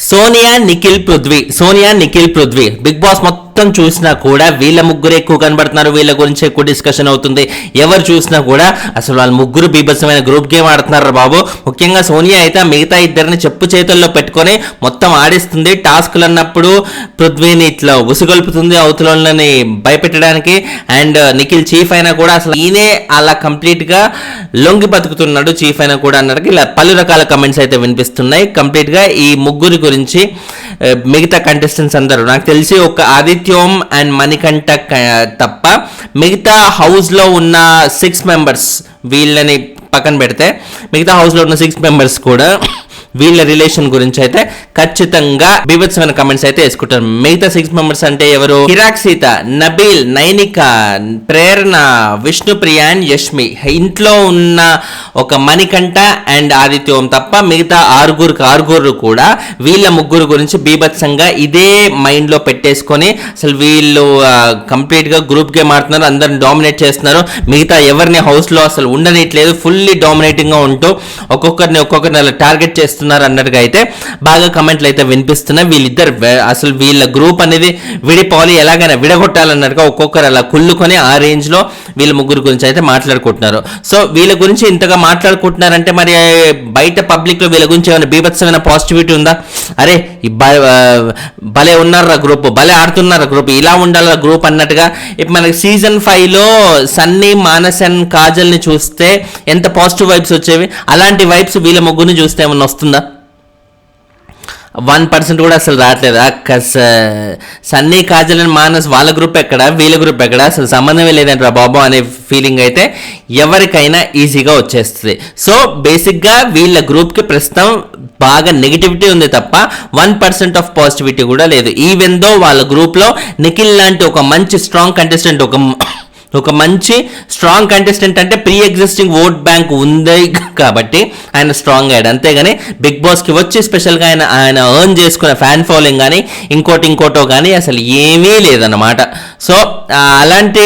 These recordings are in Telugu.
సోనియా నిఖిల్ పృథ్వీ బిగ్ బాస్ మొత్తం చూసినా కూడా వీళ్ళ ముగ్గురు ఎక్కువ కనబడుతున్నారు. వీళ్ళ గురించి ఎక్కువ డిస్కషన్ అవుతుంది. ఎవరు చూసినా కూడా అసలు వాళ్ళ ముగ్గురు బీభత్సమైన గ్రూప్ గేమ్ ఆడుతున్నారు బాబు. ముఖ్యంగా సోనియా అయితే మిగతా ఇద్దరిని చెప్పు చేతుల్లో పెట్టుకొని మొత్తం ఆడిస్తుంది. టాస్క్లు అన్నప్పుడు పృథ్వీని ఇట్లా ఉసుగొల్పుతుంది అవతలని భయపెట్టడానికి. అండ్ నిఖిల్ చీఫ్ అయినా కూడా అసలు ఈయనే అలా కంప్లీట్ గా లొంగి బతుకుతున్నాడు చీఫ్ అయినా కూడా అన్నట్టు ఇలా పలు రకాల కమెంట్స్ అయితే వినిపిస్తున్నాయి. కంప్లీట్ గా ఈ ముగ్గురి గురించి మిగతా కంటెస్టెంట్స్ అందరూ నాకు తెలిసి ఒక ఆదిత్యం అండ్ మణికంఠ తప్ప మిగతా హౌస్ లో ఉన్న 6 మెంబర్స్ వీళ్ళని పక్కన పెడితే మిగతా హౌస్ లో ఉన్న 6 మెంబర్స్ కూడా వీళ్ళ రిలేషన్ గురించి అయితే ఖచ్చితంగా బీభత్సమైన కమెంట్స్ అయితే వేసుకుంటారు. మిగతా 6 మెంబర్స్ అంటే ఎవరు? కిరాక్ సీత, నబీల్, నైనిక, ప్రేరణ, విష్ణుప్రియ అండ్ యష్మి. ఇంట్లో ఉన్న ఒక మణికంఠ అండ్ ఆదిత్యం తప్ప మిగతా ఆరుగురు కూడా వీళ్ళ ముగ్గురు గురించి బీభత్సంగా ఇదే మైండ్ లో పెట్టేసుకొని అసలు వీళ్ళు కంప్లీట్ గా గ్రూప్ గేమ్ ఆడుతున్నారు. అందరిని డామినేట్ చేస్తున్నారు. మిగతా ఎవరిని హౌస్ లో అసలు ఉండనిట్లేదు. ఫుల్లీ డామినేటింగ్ గా ఉంటూ ఒక్కొక్కరిని అలా టార్గెట్ చేస్తున్నారు అన్నట్టుగా అయితే బాగా కమెంట్లు అయితే వినిపిస్తున్నాయి. వీళ్ళిద్దరు అసలు వీళ్ళ గ్రూప్ అనేది విడిపోవాలి, ఎలాగైనా విడగొట్టాలన్నట్టుగా ఒక్కొక్కరు అలా కుళ్ళుకొని ఆ రేంజ్ లో వీళ్ళ ముగ్గురు గురించి అయితే మాట్లాడుకుంటున్నారు. సో వీళ్ళ గురించి ఇంతగా మాట్లాడుకుంటున్నారంటే మరి బయట పబ్లిక్ లో వీళ్ళ గురించి ఏమైనా బీభత్సమైన పాజిటివిటీ ఉందా? అరే భలే ఉన్నారా గ్రూప్, భలే ఆడుతున్నారా గ్రూప్, ఇలా ఉండాలి గ్రూప్ అన్నట్టుగా. ఇప్పుడు మనకి సీజన్ 5 లో సన్నీ, మానస్ అండ్ కాజల్ ని చూస్తే ఎంత పాజిటివ్ వైబ్స్ వచ్చేవి, అలాంటి వైబ్స్ వీళ్ళ ముగ్గురిని చూస్తే ఏమన్నా వస్తుందా? 1% కూడా అసలు రావట్లేదు. సన్నీ, కాజల్ అండ్ మానస్ వాళ్ళ గ్రూప్ ఎక్కడ, వీళ్ళ గ్రూప్ ఎక్కడ, అసలు సంబంధమే లేదంటారా బాబు అనే ఫీలింగ్ అయితే ఎవరికైనా ఈజీగా వచ్చేస్తుంది. సో బేసిక్గా వీళ్ళ గ్రూప్కి ప్రస్తుతం బాగా నెగిటివిటీ ఉంది తప్ప 1% ఆఫ్ పాజిటివిటీ కూడా లేదు. ఈవెన్ దో వాళ్ళ గ్రూప్లో నిఖిల్ లాంటి ఒక మంచి స్ట్రాంగ్ కంటెస్టెంట్, ఒక మంచి స్ట్రాంగ్ కంటెస్టెంట్ అంటే ప్రీ ఎగ్జిస్టింగ్ ఓట్ బ్యాంక్ ఉంది కాబట్టి ఆయన స్ట్రాంగ్ అయ్యాడు. అంతేగాని బిగ్ బాస్కి వచ్చి స్పెషల్గా ఆయన ఎర్న్ చేసుకున్న ఫ్యాన్ ఫాలోయింగ్ కానీ ఇంకోటో కానీ అసలు ఏమీ లేదన్నమాట. సో అలాంటి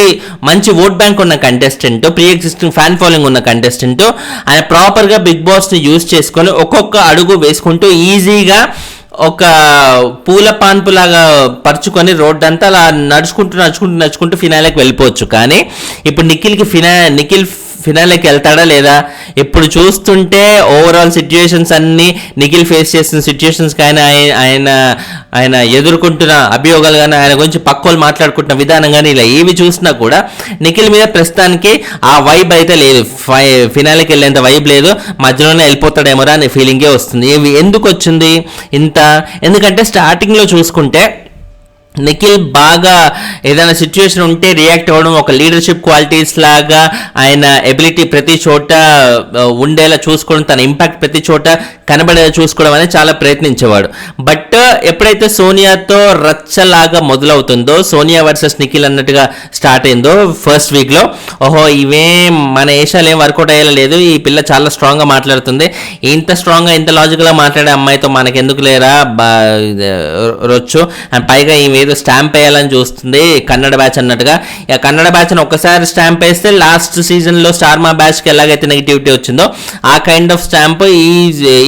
మంచి ఓట్ బ్యాంక్ ఉన్న contestant, pre existing fan following ఉన్న కంటెస్టెంట్ ఆయన ప్రాపర్గా బిగ్ బాస్ని యూజ్ చేసుకొని ఒక్కొక్క అడుగు వేసుకుంటూ ఈజీగా ఒక పూల పాన్పులాగా పరుచుకొని రోడ్డు అంతా అలా నడుచుకుంటూ ఫినాలేకి వెళ్ళిపోవచ్చు. కానీ ఇప్పుడు నిఖిల్ ఫినాలేకి వెళ్తాడా లేదా? ఇప్పుడు చూస్తుంటే ఓవరాల్ సిచ్యుయేషన్స్ అన్ని నిఖిల్ ఫేస్ చేస్తున్న సిచ్యుయేషన్స్ కానీ ఆయన ఎదుర్కొంటున్న అభియోగాలు కానీ ఆయన గురించి పక్కోళ్ళు మాట్లాడుకుంటున్న విధానం కానీ ఇలా ఏవి చూసినా కూడా నిఖిల్ మీద ప్రస్తుతానికి ఆ వైబ్ అయితే లేదు. ఫినాలేకి వెళ్ళేంత వైబ్ లేదు. మధ్యలోనే వెళ్ళిపోతాడేమోరా అనే ఫీలింగే వస్తుంది. ఎందుకు వచ్చింది ఇంత? ఎందుకంటే స్టార్టింగ్లో చూసుకుంటే నిఖిల్ బాగా ఏదైనా సిచ్యువేషన్ ఉంటే రియాక్ట్ అవ్వడం, ఒక లీడర్షిప్ క్వాలిటీస్ లాగా ఆయన ఎబిలిటీ ప్రతి చోట ఉండేలా చూసుకోవడం, తన ఇంపాక్ట్ ప్రతి చోట కనబడేలా చూసుకోవడం అనేది చాలా ప్రయత్నించేవాడు. బట్ ఎప్పుడైతే సోనియాతో రచ్చలాగా మొదలవుతుందో, సోనియా వర్సెస్ నిఖిల్ అన్నట్టుగా స్టార్ట్ అయిందో ఫస్ట్ వీక్లో, ఓహో ఇవేం మన ఏషాలు ఏం వర్కౌట్ అయ్యేలా లేదు, ఈ పిల్ల చాలా స్ట్రాంగ్గా మాట్లాడుతుంది, ఇంత స్ట్రాంగ్గా ఇంత లాజికల్గా మాట్లాడే అమ్మాయితో మనకెందుకు లేరా రొచ్చు, అండ్ పైగా ఏదో స్టాంప్ వేయాలని చూస్తుంది కన్నడ బ్యాచ్ అన్నట్టుగా. కన్నడ బ్యాచ్ అని ఒక్కసారి స్టాంప్ వేస్తే లాస్ట్ సీజన్లో స్టార్మా బ్యాచ్కి ఎలాగైతే నెగిటివిటీ వచ్చిందో ఆ కైండ్ ఆఫ్ స్టాంప్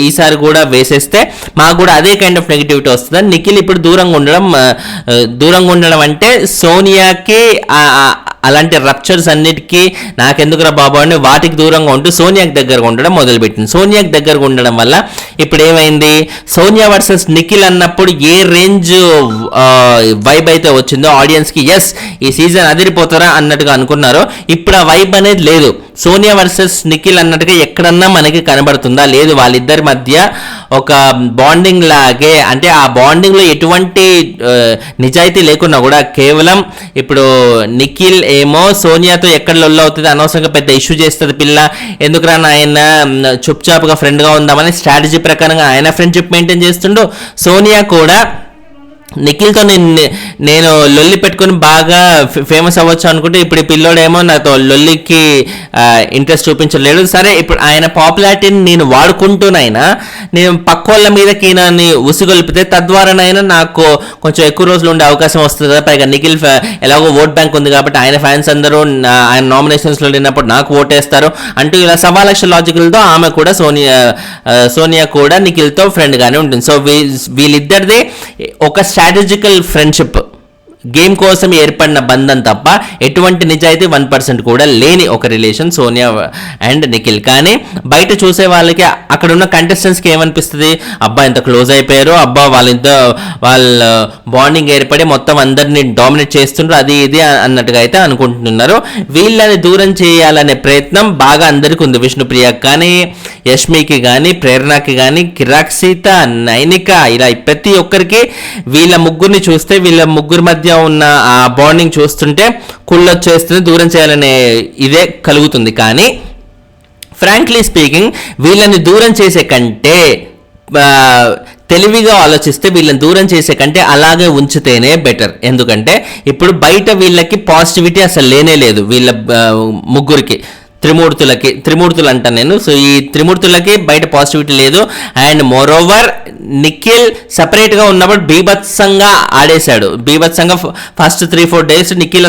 ఈసారి కూడా వేసేస్తే మాకు కూడా అదే కైండ్ ఆఫ్ నెగిటివిటీ వస్తుంది. నిఖిల్ ఇప్పుడు దూరంగా ఉండడం అంటే సోనియాకి అలాంటి రప్చర్స్ అన్నిటికీ నాకెందుకురా బాబు అని వాటికి దూరంగా ఉంటూ సోనియాకి దగ్గరగా ఉండడం మొదలుపెట్టింది. సోనియాకి దగ్గరగా ఉండడం వల్ల ఇప్పుడు ఏమైంది, సోనియా వర్సెస్ నిఖిల్ అన్నప్పుడు ఏ రేంజ్ వైబ్ అయితే వచ్చిందో ఆడియన్స్కి, ఎస్ ఈ సీజన్ అదిరిపోతారా అన్నట్టుగా అనుకున్నారో, ఇప్పుడు ఆ వైబ్ అనేది లేదు. సోనియా వర్సెస్ నిఖిల్ అన్నట్టుగా ఎక్కడన్నా మనకి కనబడుతుందా? లేదు. వాళ్ళిద్దరి మధ్య ఒక బాండింగ్ లాగే, అంటే ఆ బాండింగ్లో ఎటువంటి నిజాయితీ లేకున్నా కూడా కేవలం ఇప్పుడు నిఖిల్ ఏమో సోనియాతో ఎక్కడ లొల్లు అవుతుంది, అనవసరంగా పెద్ద ఇష్యూ చేస్తుంది పిల్ల, ఎందుకురా ఆయన చుప్చాప్గా ఫ్రెండ్గా ఉందామని స్ట్రాటజీ ప్రకారంగా ఆయన ఫ్రెండ్షిప్ మెయింటైన్ చేస్తుండు. సోనియా కూడా నిఖిల్తో నేను లొల్లి పెట్టుకుని బాగా ఫేమస్ అవ్వచ్చు అనుకుంటే ఇప్పుడు ఈ పిల్లోడేమో నాతో లొల్లికి ఇంట్రెస్ట్ చూపించలేడు. సరే ఇప్పుడు ఆయన పాపులారిటీని నేను వాడుకుంటూనైనా నేను పక్కోళ్ళ మీదకి నన్ను ఉసిగొలిపితే తద్వారానైనా నాకు కొంచెం ఎక్కువ రోజులు ఉండే అవకాశం వస్తుంది కదా. పైగా నిఖిల్ ఎలాగో ఓట్ బ్యాంక్ ఉంది కాబట్టి ఆయన ఫ్యాన్స్ అందరూ ఆయన నామినేషన్స్లో వెళ్ళినప్పుడు నాకు ఓటేస్తారు అంటూ ఇలా సవాలక్ష లాజికల్తో ఆమె కూడా సోనియా కూడా నిఖిల్తో ఫ్రెండ్గానే ఉంటుంది. సో వీళ్ళిద్దరిది ఒక స్ట్రాటజికల్ ఫ్రెండ్షిప్, గేమ్ కోసం ఏర్పడిన బంధం తప్ప ఎటువంటి నిజాయితీ 1% కూడా లేని ఒక రిలేషన్ సోనియా అండ్ నిఖిల్. కానీ బయట చూసే వాళ్ళకి అక్కడ ఉన్న కంటెస్టెంట్స్కి ఏమనిపిస్తుంది, అబ్బా ఇంత క్లోజ్ అయిపోయారు, అబ్బా వాళ్ళ బాండింగ్ ఏర్పడి మొత్తం అందరినీ డామినేట్ చేస్తుండ్రు అది ఇది అన్నట్టుగా అయితే అనుకుంటున్నారు. వీళ్ళని దూరం చేయాలనే ప్రయత్నం బాగా అందరికీ ఉంది. విష్ణుప్రియకి కానీ, యష్మికి కానీ, ప్రేరణకి కానీ, కిరాక్ సీత, నైనిక, ఇలా ప్రతి ఒక్కరికి వీళ్ళ ముగ్గురిని చూస్తే వీళ్ళ ముగ్గురు మధ్య ఉన్న ఆ బాండింగ్ చూస్తుంటే కుళ్ళొచ్చేస్తుంది, దూరం చేయాలనే ఇదే కలుగుతుంది. కానీ ఫ్రాంక్లీ స్పీకింగ్ వీళ్ళని దూరం చేసే కంటే తెలివిగా ఆలోచిస్తే వీళ్ళని దూరం చేసే కంటే అలాగే ఉంచితేనే బెటర్. ఎందుకంటే ఇప్పుడు బయట వీళ్ళకి పాజిటివిటీ అసలు లేనే లేదు వీళ్ళ ముగ్గురికి, త్రిమూర్తులు అంటాను నేను. సో ఈ త్రిమూర్తులకి బయట పాజిటివిటీ లేదు. అండ్ మోరోవర్ నిఖిల్ సపరేట్గా ఉన్నప్పుడు బీభత్సంగా ఆడేశాడు. బీభత్సంగా ఫస్ట్ 3-4 డేస్ నిఖిల్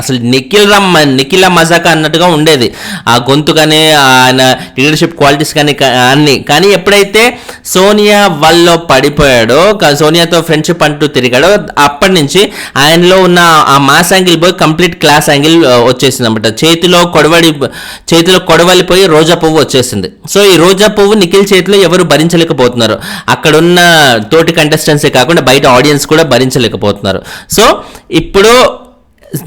అసలు నిఖిల్ మజాక అన్నట్టుగా ఉండేది ఆ గొంతు కానీ ఆయన లీడర్షిప్ క్వాలిటీస్ కానీ అన్ని. కానీ ఎప్పుడైతే సోనియా వాళ్ళలో పడిపోయాడో, సోనియాతో ఫ్రెండ్షిప్ అంటూ తిరిగాడో, అప్పటి నుంచి ఆయనలో ఉన్న ఆ మాస్ యాంగిల్ పోయి కంప్లీట్ క్లాస్ యాంగిల్ వచ్చేసింది అనమాట. చేతిలో కొడవలిపోయి రోజా పువ్వు వచ్చేసింది. సో ఈ రోజా పువ్వు నిఖిల్ చేతిలో ఎవరు భరించలేకపోతున్నారు. అక్కడున్న తోటి కంటెస్టెంట్సే కాకుండా బయట ఆడియన్స్ కూడా భరించలేకపోతున్నారు. సో ఇప్పుడు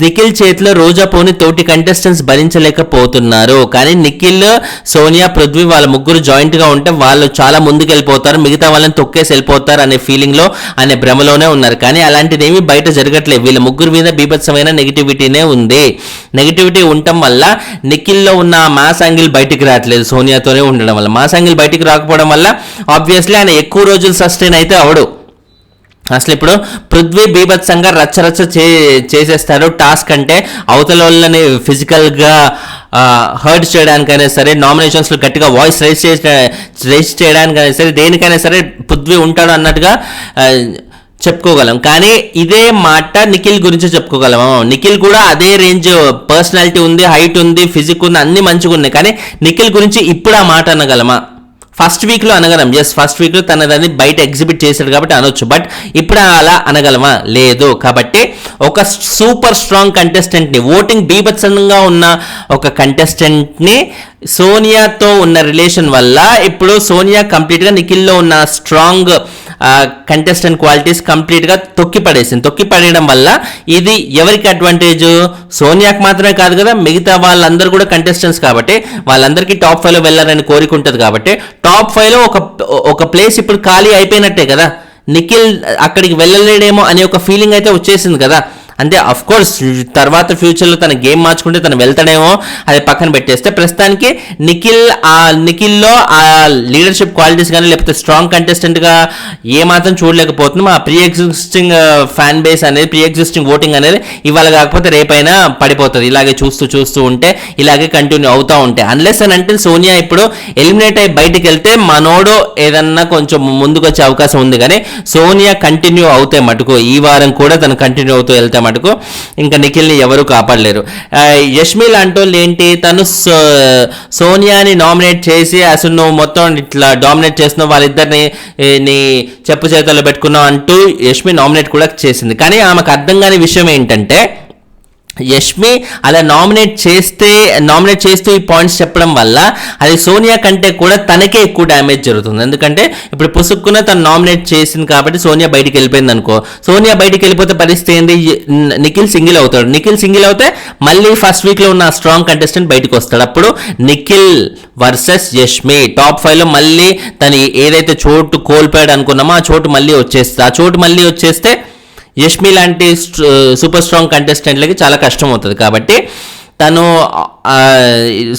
నిఖిల్ చేతిలో రోజా పువ్వుని తోటి కంటెస్టెంట్స్ భరించలేకపోతున్నారు. కానీ నిఖిల్, సోనియా, పృథ్వీ వాళ్ళ ముగ్గురు జాయింట్గా ఉంటే వాళ్ళు చాలా ముందుకు వెళ్ళిపోతారు, మిగతా వాళ్ళని తొక్కేసి వెళ్ళిపోతారు అనే ఫీలింగ్లో, అనే భ్రమలోనే ఉన్నారు. కానీ అలాంటిది ఏమీ బయట జరగట్లేదు. వీళ్ళ ముగ్గురు మీద బీభత్సమైన నెగిటివిటీనే ఉంది. నెగిటివిటీ ఉండటం వల్ల నిఖిల్లో ఉన్న మాస్ యాంగిల్ బయటికి రావట్లేదు. సోనియాతోనే ఉండడం వల్ల మాస్ యాంగిల్ బయటికి రాకపోవడం వల్ల ఆబ్వియస్లీ ఆయన ఎక్కువ రోజులు సస్టైన్ అయితే అవడు. అసలు ఇప్పుడు పృథ్వీ బీభత్సంగా రచ్చరచ్చ చేసేస్తారు. టాస్క్ అంటే అవతల వాళ్ళని ఫిజికల్గా హర్ట్ చేయడానికైనా సరే, నామినేషన్స్లో గట్టిగా వాయిస్ రైజ్ చేయడానికైనా సరే, దేనికైనా సరే పృథ్వీ ఉంటాడు అన్నట్టుగా చెప్పుకోగలం. కానీ ఇదే మాట నిఖిల్ గురించి చెప్పుకోగలము. నిఖిల్ కూడా అదే రేంజ్ పర్సనాలిటీ ఉంది, హైట్ ఉంది, ఫిజిక్ ఉంది, అన్ని మంచిగా ఉన్నాయి. కానీ నిఖిల్ గురించి ఇప్పుడు ఆ మాట అనగలమా? ఫస్ట్ వీక్లో అనగలం. ఫస్ట్ వీక్లో తనదని బయట ఎగ్జిబిట్ చేశాడు కాబట్టి అనొచ్చు. బట్ ఇప్పుడు అలా అనగలమా? లేదు. కాబట్టి ఒక సూపర్ స్ట్రాంగ్ కంటెస్టెంట్ని, ఓటింగ్ బీభత్సంగా ఉన్న ఒక కంటెస్టెంట్ని సోనియాతో ఉన్న రిలేషన్ వల్ల ఇప్పుడు సోనియా కంప్లీట్గా నిఖిల్లో ఉన్న స్ట్రాంగ్ కంటెస్టెంట్ క్వాలిటీస్ కంప్లీట్గా తొక్కిపడేయడం వల్ల ఇది ఎవరికి అడ్వాంటేజ్? సోనియాకి మాత్రమే కాదు కదా, మిగతా వాళ్ళందరూ కూడా కంటెస్టెంట్స్ కాబట్టి వాళ్ళందరికీ టాప్ 5లో వెళ్ళాలని కోరిక ఉంటుంది. కాబట్టి టాప్ 5లో ఒక ప్లేస్ ఇప్పుడు ఖాళీ అయిపోయినట్టే కదా. నిఖిల్ అక్కడికి వెళ్ళలేడేమో అనే ఒక ఫీలింగ్ అయితే వచ్చేసింది కదా. అంటే అఫ్ కోర్స్ తర్వాత ఫ్యూచర్లో తన గేమ్ మార్చుకుంటే తను వెళ్తాడేమో, అది పక్కన పెట్టేస్తే ప్రస్తుతానికి నిఖిల్లో ఆ లీడర్షిప్ క్వాలిటీస్ కానీ లేకపోతే స్ట్రాంగ్ కంటెస్టెంట్గా ఏమాత్రం చూడలేకపోతున్నాం. ఆ ప్రీ ఎగ్జిస్టింగ్ ఫ్యాన్ బేస్ అనేది, ప్రీ ఎగ్జిస్టింగ్ ఓటింగ్ అనేది ఇవాళ కాకపోతే రేపైనా పడిపోతుంది. ఇలాగే చూస్తూ ఉంటే, ఇలాగే కంటిన్యూ అవుతూ ఉంటే, అన్లెస్ అని అంటే సోనియా ఇప్పుడు ఎలిమినేట్ అయ్యి బయటికి వెళ్తే మనోడు ఏదన్నా కొంచెం ముందుకు వచ్చే అవకాశం ఉంది. కానీ సోనియా కంటిన్యూ అవుతే మటుకు, ఈ వారం కూడా తను కంటిన్యూ అవుతూ వెళ్తే మటుకు ఇంకా నిఖిల్ని ఎవరు కాపాడలేరు. యష్మి లాంటి వాళ్ళు ఏంటి, తను సోనియాని నామినేట్ చేసి అసలు నువ్వు మొత్తం ఇట్లా డామినేట్ చేస్తున్నావు, వాళ్ళిద్దరిని నీ చెప్పు చేతుల్లో పెట్టుకున్నావు అంటూ యష్మి నామినేట్ కూడా చేసింది. కానీ ఆమెకు అర్థం కాని విషయం ఏంటంటే, యష్మి అలా నామినేట్ చేస్తూ ఈ పాయింట్స్ చెప్పడం వల్ల అది సోనియా కంటే కూడా తనకే ఎక్కువ డ్యామేజ్ జరుగుతుంది. ఎందుకంటే ఇప్పుడు పుసుక్కున తను నామినేట్ చేసింది కాబట్టి సోనియా బయటికి వెళ్ళిపోయింది అనుకో, సోనియా బయటికి వెళ్ళిపోతే పరిస్థితి ఏంది? నిఖిల్ సింగిల్ అవుతాడు. నిఖిల్ సింగిల్ అవుతే మళ్ళీ ఫస్ట్ వీక్లో ఉన్న స్ట్రాంగ్ కంటెస్టెంట్ బయటకు వస్తాడు. అప్పుడు నిఖిల్ వర్సెస్ యష్మి టాప్ 5లో మళ్ళీ తను ఏదైతే చోటు కోల్పోయాడు అనుకున్నామో ఆ చోటు మళ్ళీ వచ్చేస్తే యష్మి లాంటి సూపర్ స్ట్రాంగ్ కంటెస్టెంట్లకి చాలా కష్టం అవుతుంది. కాబట్టి తను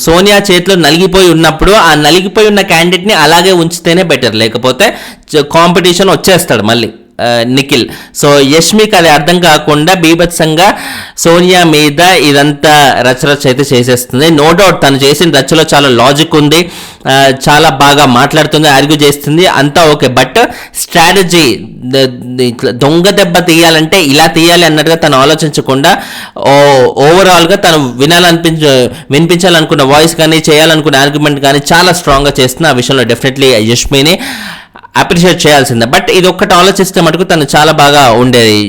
సోనియా చేతిలో నలిగిపోయి ఉన్నప్పుడు ఆ నలిగిపోయి ఉన్న క్యాండిడేట్ని అలాగే ఉంచితేనే బెటర్. లేకపోతే కాంపిటీషన్ వచ్చేస్తాడు మళ్ళీ. నిఖిల్. సో యష్మికి అది అర్థం కాకుండా బీభత్సంగా సోనియా మీద ఇదంతా రచరచ అయితే చేసేస్తుంది. నో డౌట్ తను చేసిన రచలో చాలా లాజిక్ ఉంది, చాలా బాగా మాట్లాడుతుంది, ఆర్గ్యూ చేస్తుంది, అంతా ఓకే. బట్ స్ట్రాటజీ దొంగ దెబ్బ తీయాలంటే ఇలా తీయాలి అన్నట్టుగా తను ఆలోచించకుండా ఓవరాల్గా తను వినిపించాలనుకున్న వాయిస్ కానీ చేయాలనుకున్న ఆర్గ్యుమెంట్ కానీ చాలా స్ట్రాంగ్గా చేస్తుంది. ఆ విషయంలో డెఫినెట్లీ యష్మిని అప్రిషియేట్ చేయాల్సిందే. బట్ ఇది ఒక్కటి ఆలోచిస్తే మటుకు తను చాలా బాగా ఉండేది.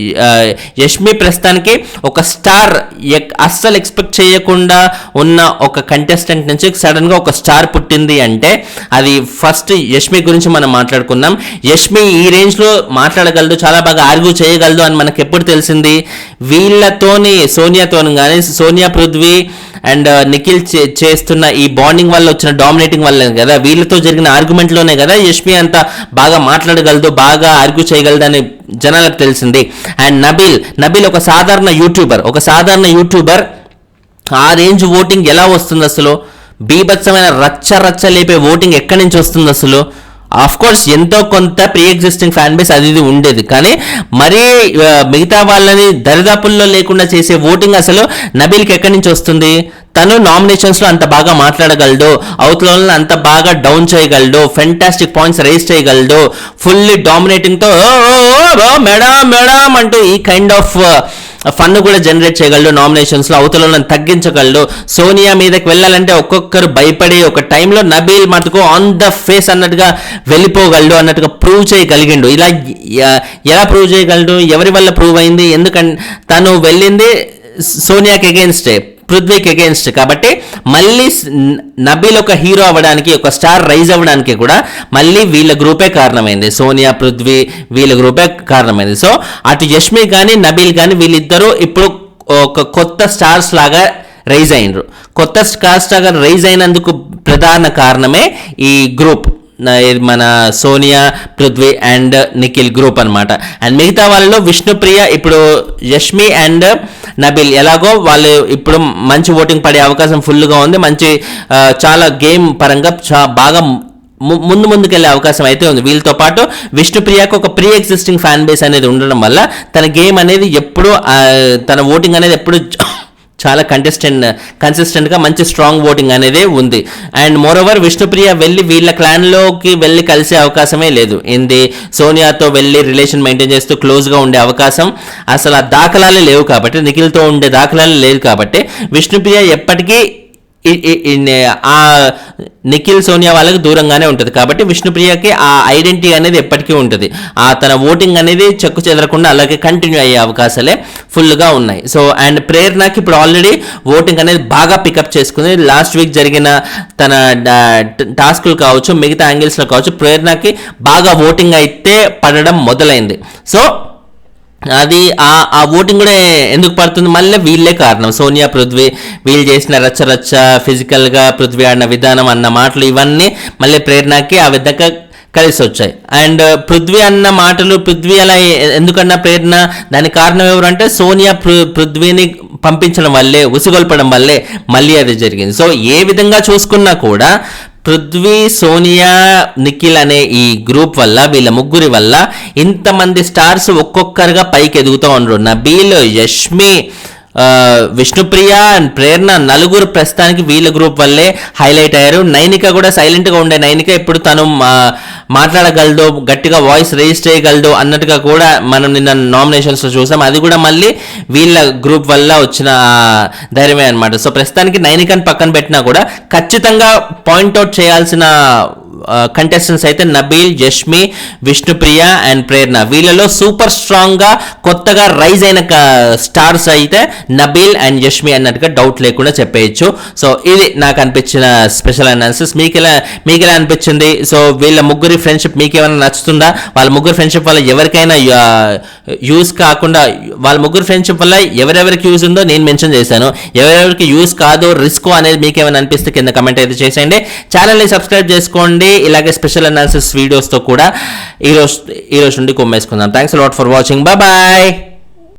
యష్మి ప్రస్తుతానికి ఒక స్టార్, అస్సలు ఎక్స్పెక్ట్ చేయకుండా ఉన్న ఒక కంటెస్టెంట్ నుంచి సడన్గా ఒక స్టార్ పుట్టింది అంటే అది ఫస్ట్ యష్మి గురించి మనం మాట్లాడుకుందాం. యష్మి ఈ రేంజ్లో మాట్లాడగలదు, చాలా బాగా ఆర్గ్యూ చేయగలదు అని మనకు ఎప్పుడు తెలిసింది? వీళ్ళతోని సోనియాతోని కానీ, సోనియా పృథ్వీ అండ్ నిఖిల్ చేస్తున్న ఈ బాండింగ్ వల్ల వచ్చిన డామినేటింగ్ వల్లే కదా, వీళ్ళతో జరిగిన ఆర్గ్యుమెంట్లోనే కదా యష్మి అంత బాగా మాట్లాడగలదు, బాగా ఆర్గ్యూ చేయగలదు అని జనాలకు తెలిసింది. అండ్ నబీల్ ఒక సాధారణ యూట్యూబర్ ఆ రేంజ్ ఓటింగ్ ఎలా వస్తుంది అసలు? బీభత్సమైన రచ్చ లేపే ఓటింగ్ ఎక్కడి నుంచి వస్తుంది అసలు? ఆఫ్ కోర్స్ ఎంతో కొంత ప్రీ ఎగ్జిస్టింగ్ ఫ్యాన్ బేస్ అది ఉండేది, కానీ మరీ మిగతా వాళ్ళని దరిదాపుల్లో లేకుండా చేసే ఓటింగ్ అసలు నబీల్కి ఎక్కడి నుంచి వస్తుంది? తను నామినేషన్స్లో అంత బాగా మాట్లాడగలడు, అవతల అంత బాగా డౌన్ చేయగలడు, ఫెంటాస్టిక్ పాయింట్స్ రైజ్ చేయగలడు, ఫుల్లీ డామినేటింగ్తో మేడం అంటూ ఈ కైండ్ ఆఫ్ ఫన్ కూడా జనరేట్ చేయగలడు, నామినేషన్స్లో అవతలను తగ్గించగలడు. సోనియా మీదకి వెళ్ళాలంటే ఒక్కొక్కరు భయపడి ఒక టైంలో నబీల్ మటుకు ఆన్ ద ఫేస్ అన్నట్టుగా వెళ్ళిపోగలడు, అన్నట్టుగా ప్రూవ్ చేయగలిగిండు. ఇలా ఎలా ప్రూవ్ చేయగలడు? ఎవరి వల్ల ప్రూవ్ అయింది? ఎందుకంటే తను వెళ్ళింది సోనియాకి అగేన్స్టే, పృథ్వీకి అగేన్స్ట్. కాబట్టి మళ్ళీ నబీల్ ఒక హీరో అవ్వడానికి, ఒక స్టార్ రైజ్ అవ్వడానికి కూడా మళ్ళీ వీళ్ళ గ్రూపే కారణమైంది, సోనియా పృథ్వీ వీళ్ళ గ్రూపే కారణమైంది. సో అటు యష్మి కానీ నబీల్ కానీ వీళ్ళిద్దరూ ఇప్పుడు ఒక కొత్త స్టార్స్ లాగా రైజ్ అయినరు. కొత్త స్టార్స్ లాగా రైజ్ అయినందుకు ప్రధాన కారణమే ఈ గ్రూప్, మన సోనియా పృథ్వీ అండ్ నిఖిల్ గ్రూప్ అనమాట. అండ్ మిగతా వాళ్ళలో విష్ణుప్రియ, ఇప్పుడు యష్మి అండ్ నబీల్ ఎలాగో వాళ్ళు ఇప్పుడు మంచి ఓటింగ్ పడే అవకాశం ఫుల్గా ఉంది, మంచి చాలా గేమ్ పరంగా బాగా ముందుకెళ్లే అవకాశం అయితే ఉంది. వీళ్ళతో పాటు విష్ణుప్రియకు ఒక ప్రీ ఎగ్జిస్టింగ్ ఫ్యాన్ బేస్ అనేది ఉండడం వల్ల తన గేమ్ అనేది ఎప్పుడు, తన ఓటింగ్ అనేది ఎప్పుడు చాలా కన్సిస్టెంట్గా మంచి స్ట్రాంగ్ ఓటింగ్ అనేది ఉంది. అండ్ మోరోవర్ విష్ణుప్రియ వెళ్ళి వీళ్ళ క్లాన్లోకి వెళ్ళి కలిసే అవకాశమే లేదు. సోనియాతో వెళ్ళి రిలేషన్ మెయింటైన్ చేస్తూ క్లోజ్గా ఉండే అవకాశం అసలు ఆ దాఖలాలే లేవు. కాబట్టి నిఖిల్తో ఉండే దాఖలాలే లేదు. కాబట్టి విష్ణుప్రియ ఎప్పటికీ ఆ నిఖిల్ సోనియా వాళ్ళకి దూరంగానే ఉంటుంది. కాబట్టి విష్ణుప్రియకి ఆ ఐడెంటిటీ అనేది ఎప్పటికీ ఉంటుంది. ఆ తన ఓటింగ్ అనేది చెక్కు చెదరకుండా అలాగే కంటిన్యూ అయ్యే అవకాశాలే ఫుల్గా ఉన్నాయి. సో అండ్ ప్రేరణకి ఇప్పుడు ఆల్రెడీ ఓటింగ్ అనేది బాగా పికప్ చేసుకుంది. లాస్ట్ వీక్ జరిగిన తన టాస్కులు కావచ్చు, మిగతా యాంగిల్స్లో కావచ్చు, ప్రేరణకి బాగా ఓటింగ్ అయితే పడడం మొదలైంది. సో అది ఆ ఓటింగ్ కూడా ఎందుకు పడుతుంది? మళ్ళీ వీళ్ళే కారణం. సోనియా పృథ్వీ వీళ్ళు చేసిన రచ్చ ఫిజికల్గా పృథ్వీ ఆడిన విధానం అన్న మాటలు ఇవన్నీ మళ్ళీ ప్రేరణకి ఆ విధంగా కలిసి వచ్చాయి. అండ్ పృథ్వీ అన్న మాటలు, పృథ్వీ అలా ఎందుకన్నా ప్రేరణ, దానికి కారణం ఎవరంటే సోనియా పృథ్వీని పంపించడం వల్లే, ఉసుగొల్పడం వల్లే మళ్ళీ అది జరిగింది. సో ఏ విధంగా చూసుకున్నా కూడా పృథ్వీ, సోనియా, నిఖిల్ అనే ఈ గ్రూప్ వల్ల, వీళ్ళ ముగ్గురి వల్ల ఇంతమంది స్టార్స్ ఒక్కొక్కరుగా పైకి ఎదుగుతూ ఉండరు. నబీల్, యష్మి, విష్ణుప్రియ అండ్ ప్రేరణ నలుగురు ప్రస్తుతానికి వీళ్ళ గ్రూప్ వల్లే హైలైట్ అయ్యారు. నైనిక కూడా సైలెంట్గా ఉండే నైనిక ఇప్పుడు తను మాట్లాడగలదు, గట్టిగా వాయిస్ రేజ్ చేయగలదు అన్నట్టుగా కూడా మనం నిన్న నామినేషన్స్లో చూసాం. అది కూడా మళ్ళీ వీళ్ళ గ్రూప్ వల్ల వచ్చిన ధైర్యమే అనమాట. సో ప్రస్తుతానికి నైనికని పక్కన పెట్టినా కూడా ఖచ్చితంగా పాయింట్అవుట్ చేయాల్సిన కంటెస్టెంట్స్ అయితే నబీల్, యష్మి, విష్ణుప్రియ అండ్ ప్రేరణ. వీళ్ళలో సూపర్ స్ట్రాంగ్గా కొత్తగా రైజ్ అయిన స్టార్స్ అయితే నబీల్ అండ్ యష్మి అన్నట్టుగా డౌట్ లేకుండా చెప్పేయచ్చు. సో ఇది నాకు అనిపించిన స్పెషల్ అనాలిసిస్. మీకు ఎలా అనిపించింది? సో వీళ్ళ ముగ్గురి ఫ్రెండ్షిప్ మీకు ఏమైనా నచ్చుతుందా? వాళ్ళ ముగ్గురు ఫ్రెండ్షిప్ వల్ల ఎవరికైనా యూజ్ కాకుండా, వాళ్ళ ముగ్గురు ఫ్రెండ్షిప్ వల్ల ఎవరెవరికి యూజ్ ఉందో నేను మెన్షన్ చేశాను. ఎవరెవరికి యూజ్ కాదో, రిస్క్ అనేది మీకు ఏమైనా అనిపిస్తే కింద కమెంట్ అయితే చేసేయండి. ఛానల్ని సబ్స్క్రైబ్ చేసుకోండి. ఇలాగే స్పెషల్ అనాలిసిస్ వీడియోస్తో కూడా ఈ రోజు నుండి కొమ్మేసుకుందాం. Thanks lot for watching. Bye.